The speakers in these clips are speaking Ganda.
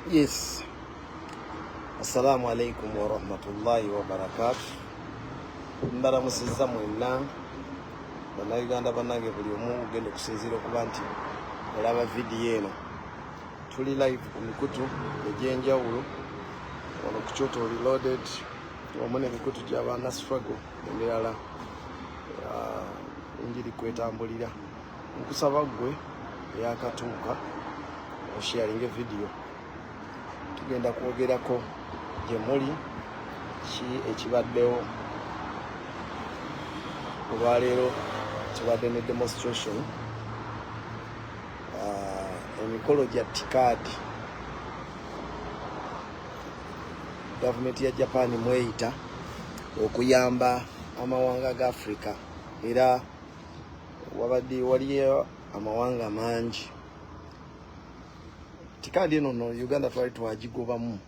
Yes. Assalamu alaikum wa rahmatullahi wa barakatuh. Mbara musiza mwenna bannayuganda bannange buli omu ugende kusinziira okuba nti olaba vidiyo eno tuli live ku mikutu egy'enjawulo wano ku Kyoto Reloaded wamu n'emikutu gy'abaana struggle emirala enjiri kwetambulira. Nkusaba ggwe eyakatuuka osharinge vidiyo tugenda kwogerako gye muli ki ekibaddewo olwaleero kibadde ne demonstration emikolo gya tikaadi gavumenti ya Japan mweyita okuyamba amawanga ga Africa era wabadde waliyo amawanga mangi. Tikaadi eno no Uganda twali twagigobamu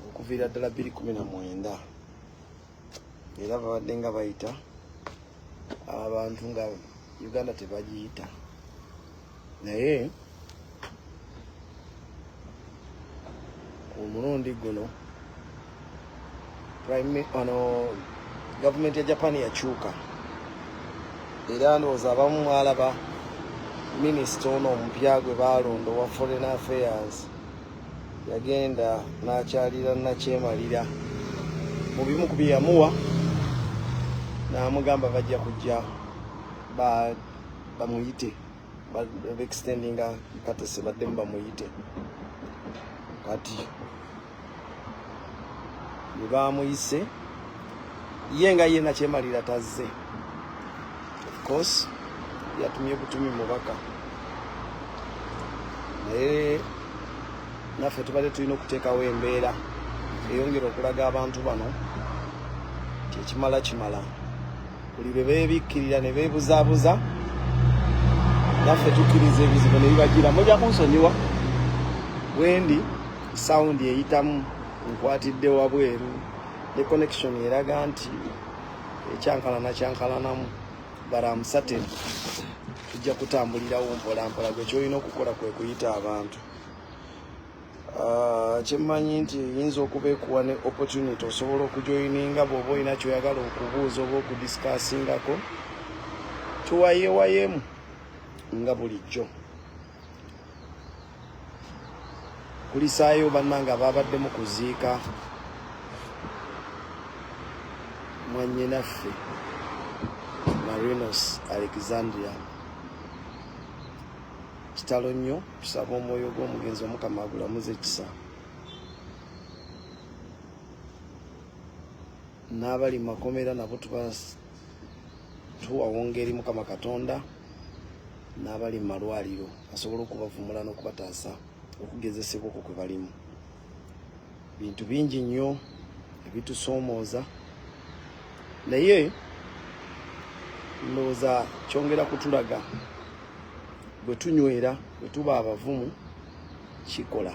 okuviira ddala 2019 era babadde nga bayita abantu nga Uganda tebagiyita, naye omulundi guno gavumenti ya Japan yakyuka era ndowooza abamu mwalaba minisita ono omupya gwe balonda owa foreign affairs yagenda n'akyalira nakyemalira mu bimu ku bye yamuwa n'amugamba bajja kujja bamuyite extendinga katese baddemu bamuyite kati bwe bamuyise ye nga ye nakyemalira tazze. Of course yatumye butumi mubaka naye naffe tubadde tulina okuteekawo embeera eyongera okulaga abantu bano kimala buli lwe beebikkirira ne beebuzaabuza naffe tukkiriza ebizibu ne bibagira. Mujja kunsonyiwa bwendi sawundi eyitamu nkwatidde wabweru ne connection eraga nti ekyankalanamu baramusate tujja kutambulirawo mpolampola. Gwe kyolina okukola kwe kuyita abantu. Kyemmanyi nti yinza okuba ekuwa ne opportunity osobola okujoyininga bw'oba olina kyoyagala okubuuza oba okudiscussingako tuwayewayemu nga bulijjo. Kulisaayo bannange ababadde mu kuziika mwannyinaffe Marinos Alexandria. Kitalo nnyo, tusaba omwoyo gw'omugenzi Omukama agulamuze ekisa. N'abali makomera nabo tuwawongeri Mukama Katonda, n'abali malwaliro asobola okubavumula n'okubataasa okugezesebwa okwo kwe balimu. Bintu bingi nnyo ebitusoomooza naye ndowooza kyongera kutulaga bwe tunywera bwe tuba abavumu kikola.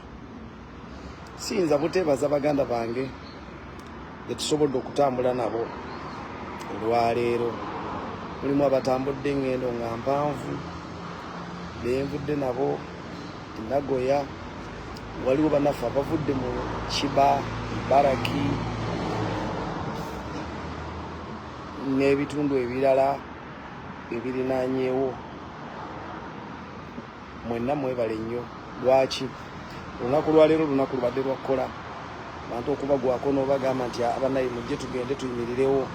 Siyinza buteebaza baganda bange be tusobodde okutambula nabo olwaleero. Mulimu abatambudde engendo nga mpanvu benvudde nabo Nagoya, waliwo bannaffe abavudde mu Kiba, Baraki n'ebitundu ebirala ebirinaanyeewo. Mwenna mwebale nnyo. Lwaki olunaku lwaleero lunaku lubadde lwa kukola abantu okubagwako n'obagamba nti abanaye mujje tugende tuyimirirewo.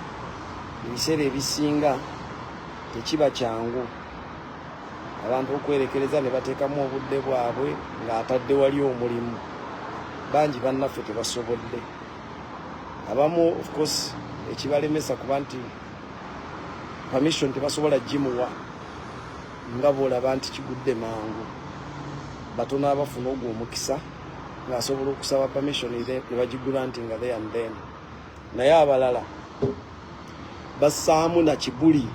Ebiseera ebisinga tekiba kyangu abantu okwerekereza ne bateekamu obudde bwabwe ng'atadde wali omulimu. Bangi bannaffe tebasobodde, abamu of course ekibalemesa kuba nti permission tebasobola gimuwa nga bw'olaba nti kigudde mangu. Batono abafuna ogwo omukisa ng'asobola okusaba permission ne bagigula nti nga there and then. Naye abalala bassaamu na kibuli.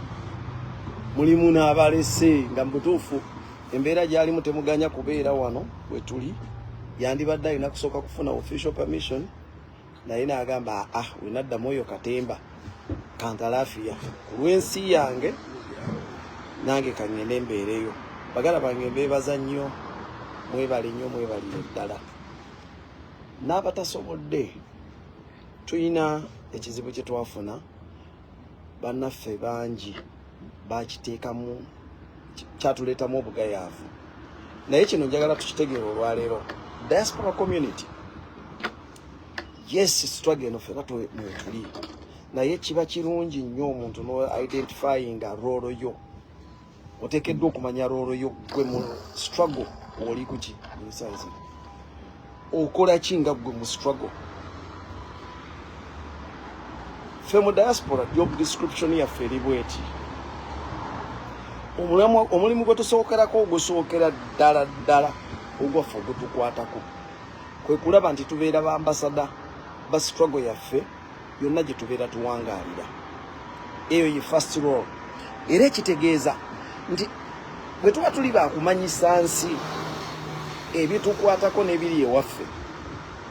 Mulimu n'abalese nga mutuufu embeera gy'alimu temuganya kubeera wano bwe tuli. Yandibadde alina kusooka kufuna official permission naye n'agamba wenaddamu oyo katemba kantalafiya ku lw'ensi yange nange kangende mbeereyo. Bagala bange mbeebaza nnyo mwebale nnyo mwebalire ddala n'abatasobodde tuyina ekizibu kye twafuna bannaffe bangi bakiteekamu kyatuleetamu obugayaavu naye kino njagala tukitegeera olwaleero diaspora community yes struggle eno ffena mwetuli naye kiba kirungi nnyo omuntu no identifyinga roolo yo oteekeddwa okumanya roolo yo gwe mu struggle oli kuki ensanzi okola ki nga gwe mu struggle ffe mu diaspora job description yaffe eri bweti omulimu gwe tusookerako ogusookera ddala ogwaffe ogutukwatako kwe kulaba nti tubeera baambasada ba struggle yaffe yonna gye tubeera tuwangaalira eyo ye first role era ekitegeeza nti bwe tuba tuli baakumanyisa nsi ebitukwatako n'ebiri ewaffe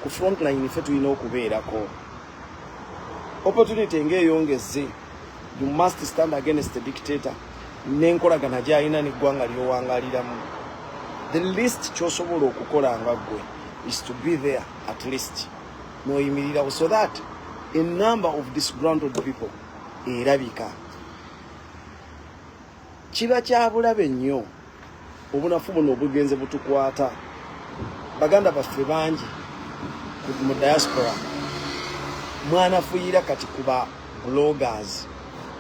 ku frontline ffe tulina okubeerako opportunity ng'eyongeze you must stand against the dictator n'enkolagana gy'alina n'eggwanga ly'owangaaliramu the least ky'osobola okukola nga ggwe is to be there at least n'oyimirirawo so that a number of disgruntled people erabika kiba kya bulabe nnyo obunafu buno obugenze butukwata baganda baffe bangi mu diaspora mwanafuuyira kati kuba bloggers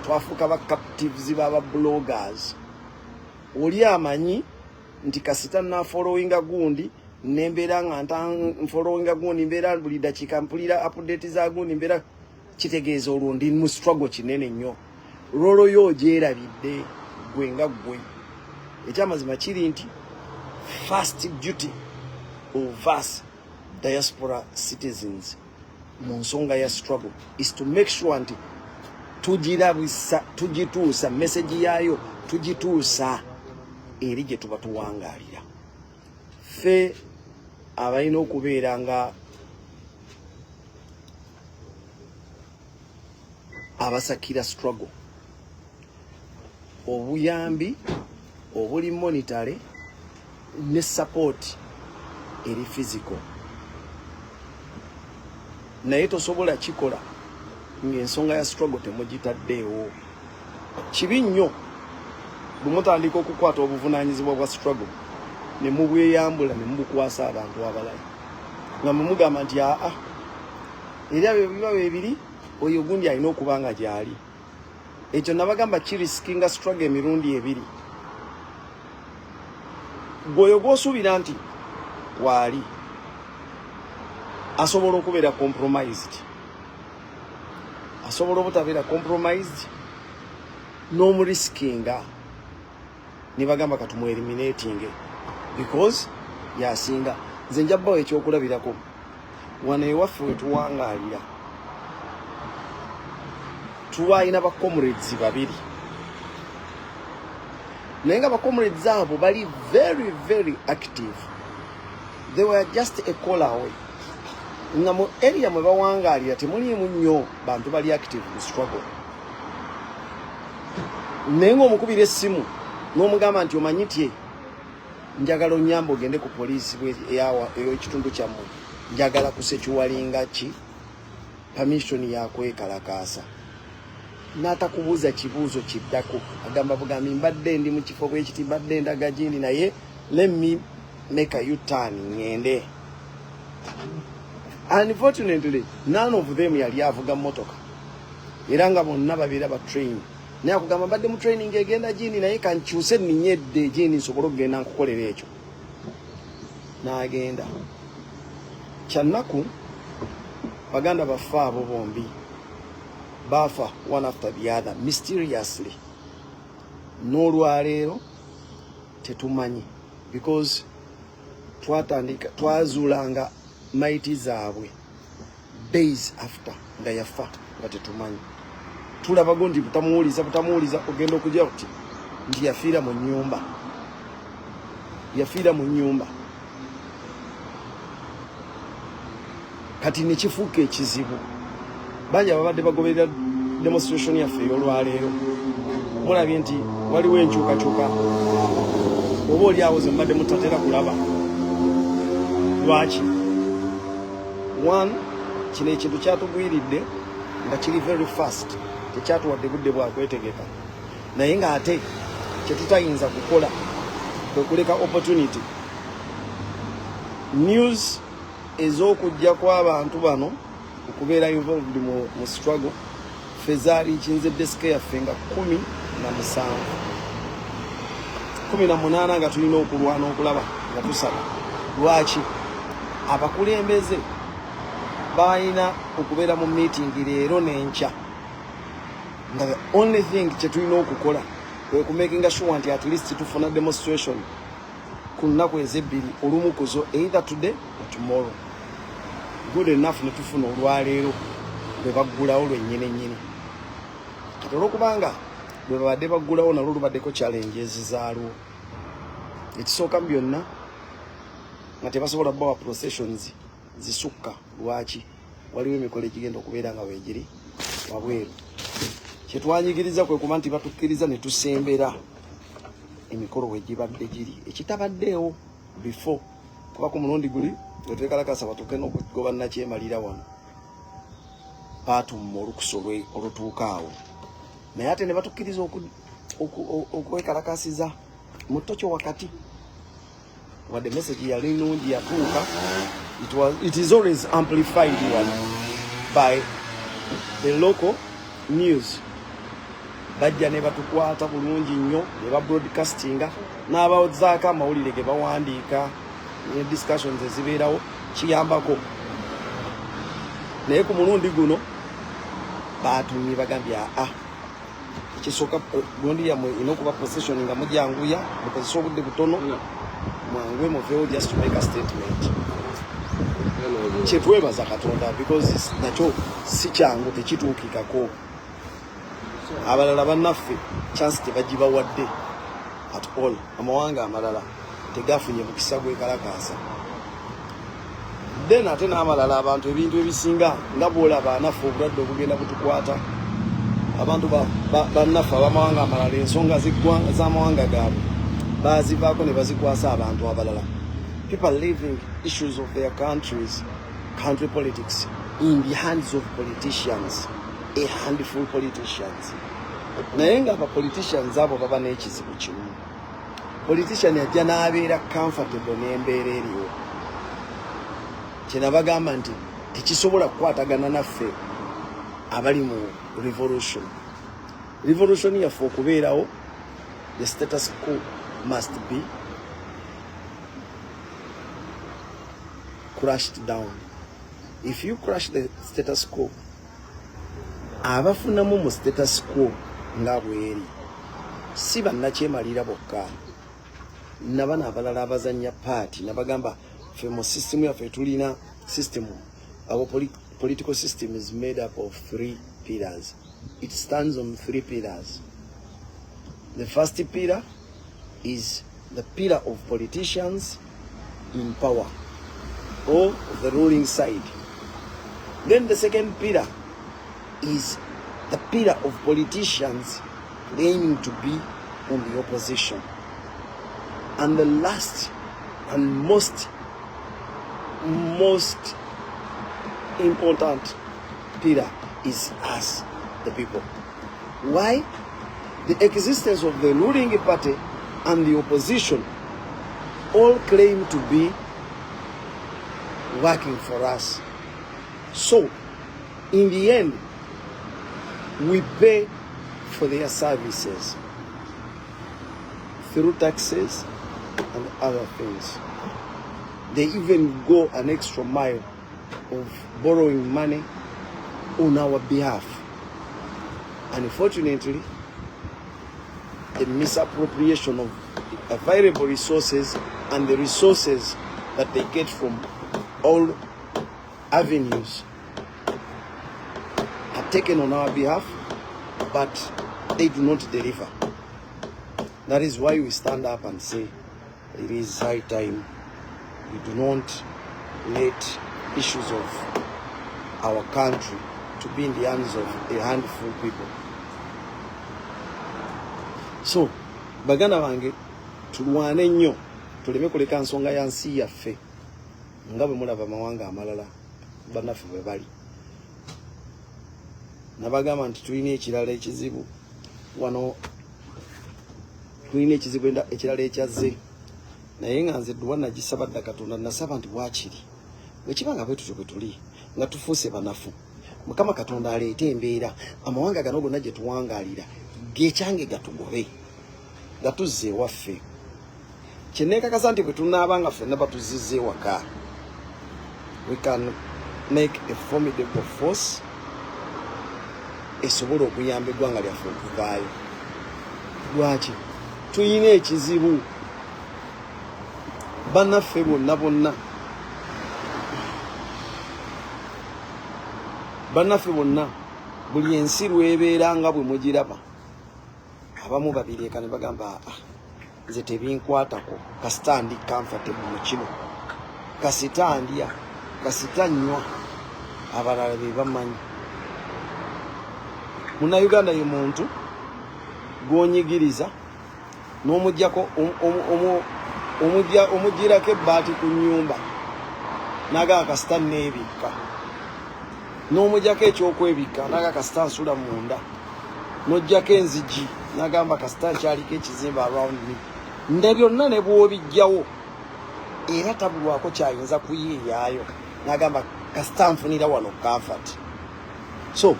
twafuuka ba captives baba bloggers oli amanyi nti kasita na followinga gundi nembeera nga followinga gundi mbeera buli dakiika mpulira update za gundi mbeera kitegeeza olwo ndi mu struggle kinene nnyo rolo yo gyerabidde gwe nga gwe ekyamazima kiri nti first duty of us diaspora citizens mu nsonga ya struggle is to make sure nti tugituusa message yayo tugituusa eri gye tuba tuwangaalira ffe abalina okubeera nga abasakira struggle obuyambi obuli monitale ne support eri physical naye tosobola kikola ng'ensonga ya struggle temugitaddeewo kibi nnyo bwemutandika okukwata obuvunaanyizibwa bwa struggle ne mubweyambula ne mubukwasa abantu abalala nga mumugamba nti aa era biba bibiri oyo gundi alina okuba nga gyali ekyo nabagamba kirisikinga struggle emirundi ebiri gweoyo gw'osuubira nti waali asobola okubeera compromised asobola obutabeera compromised n'omuriskinga nibagamba katumweliminating because yasinga nze njabbawo ekyokulabirako wano ewaffe wetuwangaalira tuwalina bacomrades babiri naye nga bacomrades abo bali very active they were just a call away nga mu area mwe bawangaalira temuliimu nnyo bantu bali active mu struggle naye ng'omukubira essimu n'omugamba nti omanyitye njagala onyamba ogende ku poliisi ey'ekitundu kyammwe njagala kusekiwalinga ki permission yakwekalakaasa n'atakubuuza kibuuzo kiddako agamba bugambi mbadde ndi mu kifo bwekiti mbadde ndaga gindi naye let me make a U-turn ngende. Unfortunately none of them yali avuga motoka era nga bonna babeera ba train naye akugamba mbadde mu training egenda gindi naye kankyuse ninyedde gindi nsobola okugenda nkukolera ekyo n'agenda kyannaku baganda baffe abo bombi bafa one after the other mysteriously n'olwaleero tetumanyi because twazuulanga maiti zaabwe days after nga yafa nga tetumanyi tulaba gondi butamuwuliza ogenda okujja kuti nti yafiira mu nnyumba kati nekifuuka ekizibu bangi ababadde bagoberera demonstration yaffe ey'olwaleero mulabye nti waliwo enkyukakyuka oba oli awo ze mbadde mutatera kulaba lwaki one kino ekintu kyatugwiridde nga kiri very fast tekyatuwadde budde bwakwetegeka naye ng'ate kyetutayinza kukola kwe kuleka opportunity news ez'okujja kw'abantu bano okubeera involved mu struggle ffe zaali kinze desk yaffe nga 18 nga tulina okulwana okulaba nga tusaba lwaki abakulembeze balina okubeera mu meeting leero n'enkya nga the only thing kyetulina okukola kwe kumakinga sure nti at least tufuna demonstration ku nnaku ezebbiri olumu kuzo either today or tomorrow good enough netufuna olwaleero lwe baggulawo lwennyini kati olwokubanga lwe babadde baggulawo nalwo lubaddeko challenges zaalwo ekisooka mu byonna nga tebasobola bawa processions zisukka lwaki waliwo emikolo egigenda okubeera nga weegiri wabweru kyetwanyigiriza kwe kuba nti batukkiriza ne tusembera emikolo wegibadde giri ekitabaddeewo before kuba ku mulundi guli twekalakasa batuuke n'okugoba nakyemalira wano baatumma olukusa olutuukaawo naye ate ne batukkiriza okwekalakasiza mu ttokyo wakati wadde message yali nungi yatuuka it is always amplified by the local news bajja ne batukwata bulungi nnyo ne babroadcastinga n'abazaako amawulire ge bawandiika ne discussions ezibeerawo kiyambako naye ku mulundi guno baatumye bagambye ekisooka gundi yammwe ina okuba possession nga mujyanguya mukozesa obudde butono mwanguwe muveewo just to make a statement kyetwebaza Katonda because nakyo si kyangu tekituukikako abalala bannaffe chance tebagibawadde at all amawanga amalala tegafunye mukisa gwekalakaasa then ate n'amalala abantu ebintu ebisinga nga bwolaba anaffe obulwadde obugenda butukwata abantu bannaffe abamawanga amalala ensonga z'amawanga gaabwe bazivaako ne bazikwasa abantu abalala people living issues of their country politics in the hands of politicians, a handful politicians. Naye nga politicians abo baba n'ekizibu kimu. Politician yajja n'abeera comfortable n'embeera eriwo. Kye bagamba nti tekisobola kukwatagana naffe abali mu revolution. Revolution yaffe okubeerawo, the status quo must be crushed down. If you crush the status quo, abafunamu mu status quo nga bweri si bannakyemalira bokka, nabana abalala abazanya party nabagamba ffe mu system yaffe tulina system. Our political system is made up of 3 pillars. It stands on 3 pillars. The first pillar is the pillar of politicians in power, or the ruling side. Then the second pillar is the pillar of politicians claiming to be on the opposition. And the last and most important pillar is us, the people. Why? The existence of the ruling party and the opposition all claim to be working for us. So, in the end, we pay for their services through taxes and other things. They even go an extra mile of borrowing money on our behalf. Unfortunately, the misappropriation of available resources and the resources that they get from all avenues are taken on our behalf, but they do not deliver. That is why we stand up and say it is high time we do not let issues of our country to be in the hands of a handful of people. So, bagana bange tulwane nnyo tuleme kuleka nsonga ya nsi yaffe nga bwe mulaba amawanga amalala bannaffe bwe bali. Nabagamba nti tulina ekirala ekizibu wano, tulina ekizibu ekirala ekyazze, naye nga nze Duwa nagisaba dda Katonda, nasaba nti bwakiri bwe kiba nga bwe tutyo bwe tuli nga tufuuse banafu, Mukama Katonda aleete embeera amawanga gano gonna gye tuwangaalira g'ekyange gatugobe gatuzze ewaffe. Kye neekakasa nti bwe tunaaba nga ffenna batuzizza ewaka, we can make a formidable force esobola okuyamba eggwanga lyaffe okuvaayo. Lwaki? Tuyina ekizibu. Bannaffe bonna bannaffe bonna buli ensi lwebeera nga bwe mugiraba, abamu babireeka ne bagamba nze tebinkwatako, kasita ndi comfortable mu kino, kasita ndya, kasita nnywa, abalala be bamanyi. Munnayuganda ye muntu gw'onyigiriza n'omugyako omugirako ebbaati ku nnyumba naga kasita neebikka, n'omugyako ekyokwebikka naga kasita nsula munda, n'ojjako enzigi nagamba kasita nkyaliko ekizimbe around me. Nde byonna ne bw'obijjawo era tabulwako kyayinza kuyiiyaayo, nagamba kasita nfunira wano comfort. So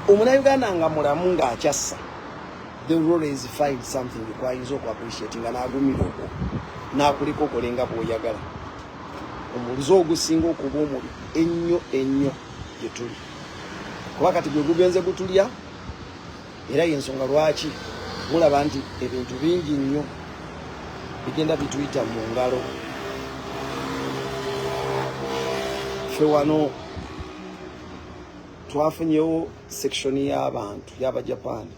omunnayuganda nga mulamu ng'akyassa, they will always find something kwayinza okwapreciate nga n'agumira okwo n'akuliko okolenga bw'oyagala. Omulizo ogusinga okuba omubi ennyo gye tuli, kuba kati gwe gugenze gutulya, era y'ensonga lwaki mulaba nti ebintu bingi nnyo bigenda bituyita mu ngalo. Ffe wano twafunyewo section y'abantu y'Abajapani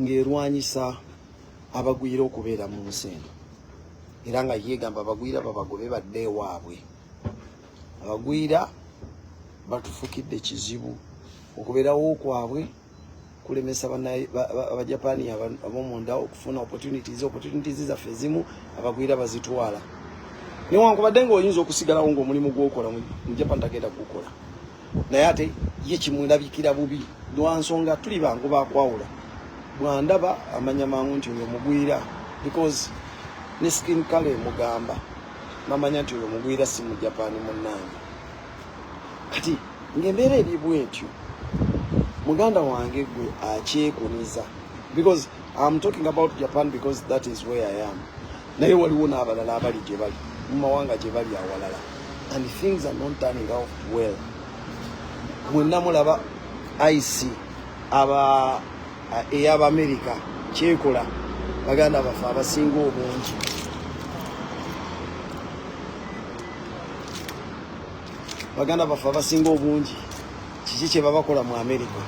ng'erwanyisa abagwira okubeera mu nsi eno, era nga yeegamba abagwira babagobe badde ewaabwe. Abagwira batufukidde ekizibu, okubeerawo kwabwe kulemesa Abajapani ab'omunda okufuna opportunities zaffe ezimu abagwira bazitwala. Newankubadde ng'oyinza okusigalawo ng'omulimu gw'okola mu Japan tagenda gukola, naye ate ye kimulabikira bubi lwa nsonga tuli bangu bakwawula. Bwandaba amanya mangu nti oyo mugwira, because ne skin color emugamba namanya nti oyo mugwira si mu Japan munnange. Kati ng'embeera eri bwetyo, muganda wange gwe akyekuniza, because I'm talking about Japan because that is where I am. Naye waliwo n'abalala abali gye bali mu mawanga gye bali awalala, and things are not turning out well. Mwenna mulaba IC ey'Abamerika kyekola baganda baffe abasinga obungi. Baganda baffe abasinga obungi kiki kye babakola mu Amerika?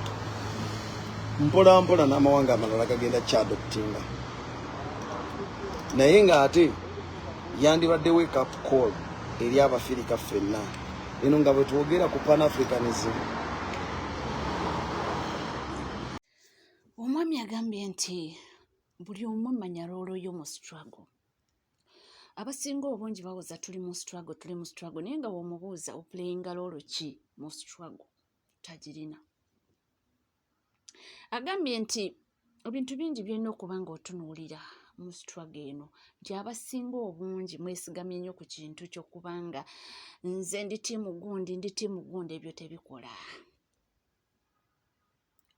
Mpola mpola n'amawanga amalala gagenda kyadoptinga, naye ng'ate yandibadde wake up call eri Abafirika ffenna. Eno nga bwe twogera ku Pan-Africanism. Omwami agambye nti buli omu mmanya loolo yo mu struggle. Abasinga obungi bawoza tuli mu struggle, naye nga bw'omubuuza oplayinga loolo ki mu struggle tagirina. Agambye nti ebintu bingi byolina okuba ng'otunuulira mu struggle eno, nti abasinga obungi mwesigamye nnyo ku kintu ky'okubanga nze ndi tiimu gundi, ebyo tebikola.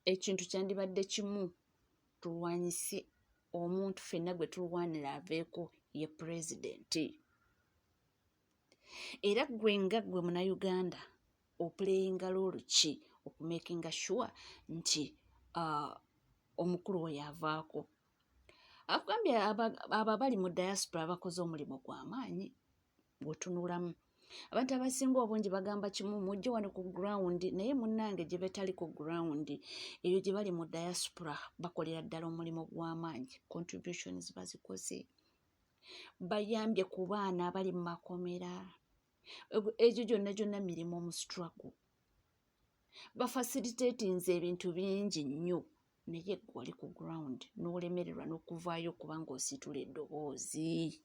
Ekintu kyandibadde kimu tulwanyise omuntu ffenna gwe tulwanira aveeko ye pulezidenti. Era gwe nga gwe Munnayuganda opuleyinga loolo ki okumakinga sure nti omukulu we yavaako. Akugambye abo abali mu diaspora bakoze omulimu gw'amaanyi gwetunulamu. Abantu abasinga obungi bagamba kimu mujje wano ku ground, naye munnange gye betali ku ground eyo gye bali mu diaspora bakolera ddala omulimu gw'amaanyi. Contributions bazikoze, bayambye ku baana abali mu makomera, egyo gyonna mirimu mu struggle. Bafacilitatinze ebintu bingi nnyo, naye gwali ku ground n'olemererwa n'okuvaayo kuba ng'ositula eddoboozi.